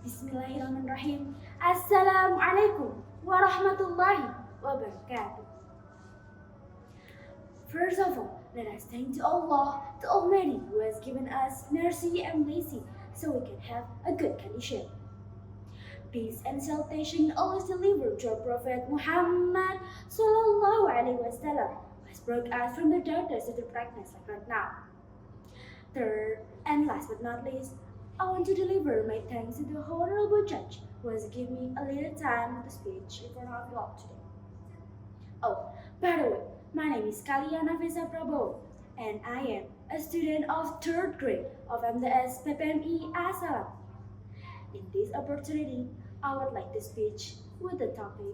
Bismillahirrahmanirrahim. Assalamualaikum warahmatullahi wabarakatuh. First of all, let us thank to Allah, the Almighty, who has given us mercy and blessing so we can have a good condition. Peace and salutation always delivered to our Prophet Muhammad sallallahu alaihi wasallam, who has brought us from the darkness to the brightness like right now. Third, and last but not least, I want to deliver my thanks to the Honorable Judge who has given me a little time to speech in front of you all today. Oh, by the way, my name is NAFEEZA and I am a student of 3rd grade of MDS PPMI ASSALAAM. In this opportunity, I would like to speak with the topic,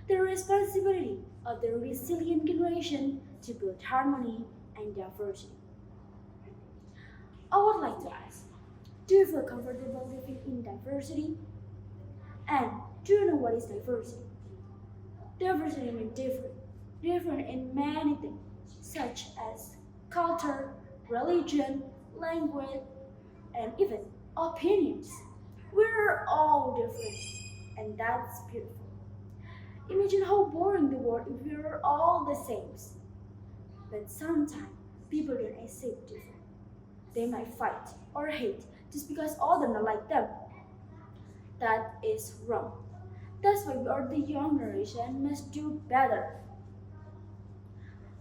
the responsibility of the resilient generation to build harmony and diversity. I would like to ask, do you feel comfortable living in diversity? And do you know what is diversity? Diversity means different in many things, such as culture, religion, language, and even opinions. We're all different, and that's beautiful. Imagine how boring the world if we were all the same. But sometimes people don't accept different. They might fight or hate just because others are like them. That is wrong. That's why we are the young generation must do better.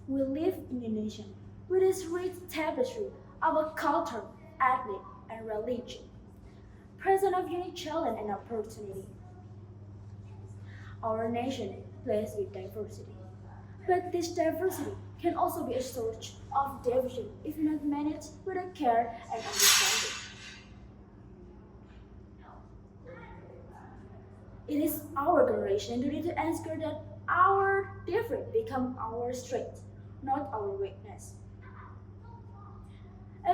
We live in a nation with its rich tapestry of a culture, ethnic, and religion, present of unique challenge and opportunity. Our nation is blessed with diversity, but this diversity can also be a source of division if not managed with a care and understanding. It is our generation duty to ensure that our difference become our strength, not our weakness.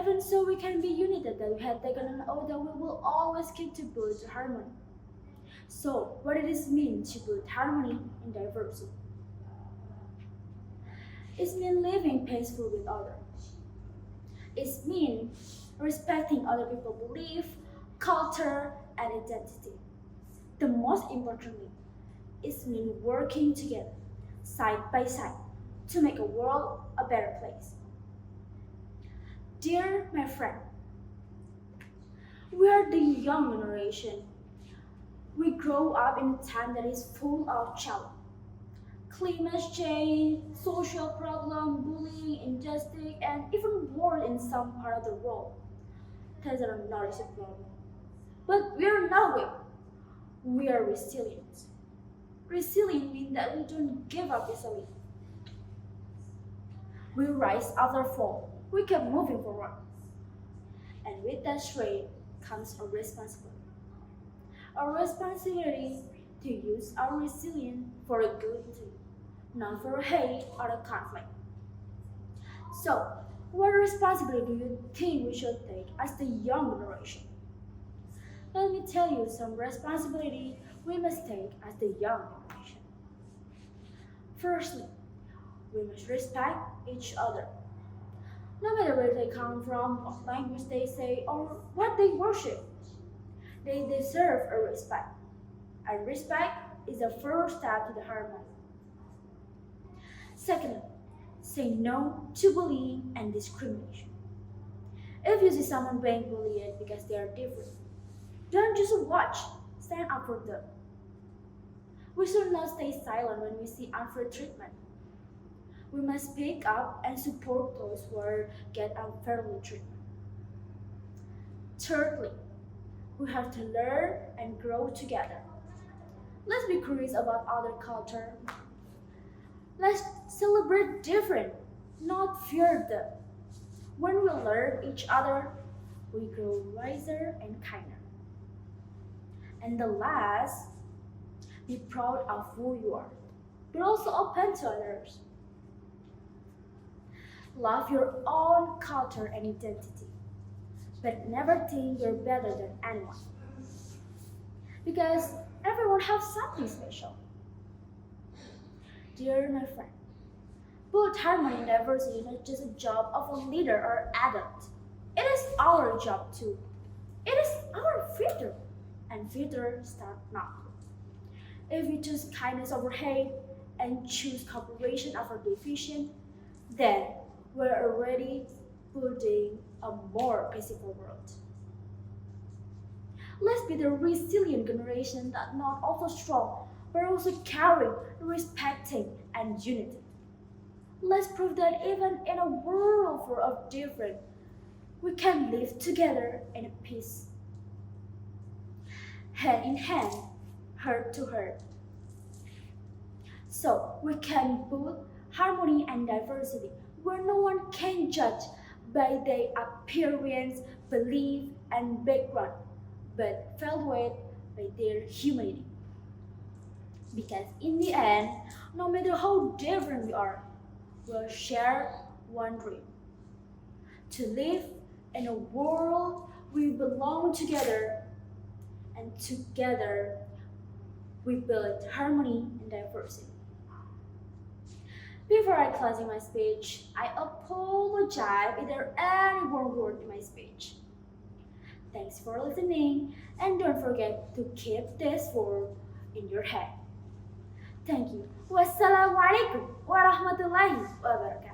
Even so, we can be united that we have taken an oath that we will always keep to build harmony. So, what does it mean to build harmony in diversity? It means living peacefully with others. It means respecting other people's belief, culture, and identity. The most importantly, it means working together, side by side, to make a world a better place. Dear my friend, we are the young generation. We grow up in a time that is full of challenge. Climate change, social problem, bullying, injustice, and even war in some part of the world. These are not a problem. But we are not weak. We are resilient. Resilient means that we don't give up easily. We rise after fall. We keep moving forward. And with that strength comes a responsibility. A responsibility to use our resilience for a good thing, not for hate or a conflict. So, what responsibility do you think we should take as the young generation? Let me tell you some responsibility we must take as the young generation. Firstly, we must respect each other. No matter where they come from, what language they say, or what they worship, they deserve a respect. And respect is the first step to the harmony. Secondly, say no to bullying and discrimination. If you see someone being bullied because they are different, don't just watch, stand up for them. We should not stay silent when we see unfair treatment. We must speak up and support those who get unfairly treated. Thirdly, we have to learn and grow together. Let's be curious about other culture. Let's celebrate different, not fear them. When we learn each other, we grow wiser and kinder. And the last, be proud of who you are, but also open to others. Love your own culture and identity, but never think you're better than anyone. Because everyone has something special. Dear my friend, both harmony and diversity is not just a job of a leader or adult. It is our job too. It is our freedom. and future start now. If we choose kindness over hate and choose cooperation over division, then we're already building a more peaceful world. Let's be the resilient generation that not only strong, but also caring, respecting, and unity. Let's prove that even in a world full of different, we can live together in peace, hand in hand, heart to heart. So we can build harmony and diversity where no one can judge by their appearance, belief, and background, but evaluate by their humanity. Because in the end, no matter how different we are, we'll share one dream to live in a world we belong together, and together we build harmony and diversity. Before I closing my speech, I apologize if there are any wrong word in my speech. Thanks for listening, and don't forget to keep this word in your head. Thank you. Wassalamualaikum warahmatullahi wabarakatuh.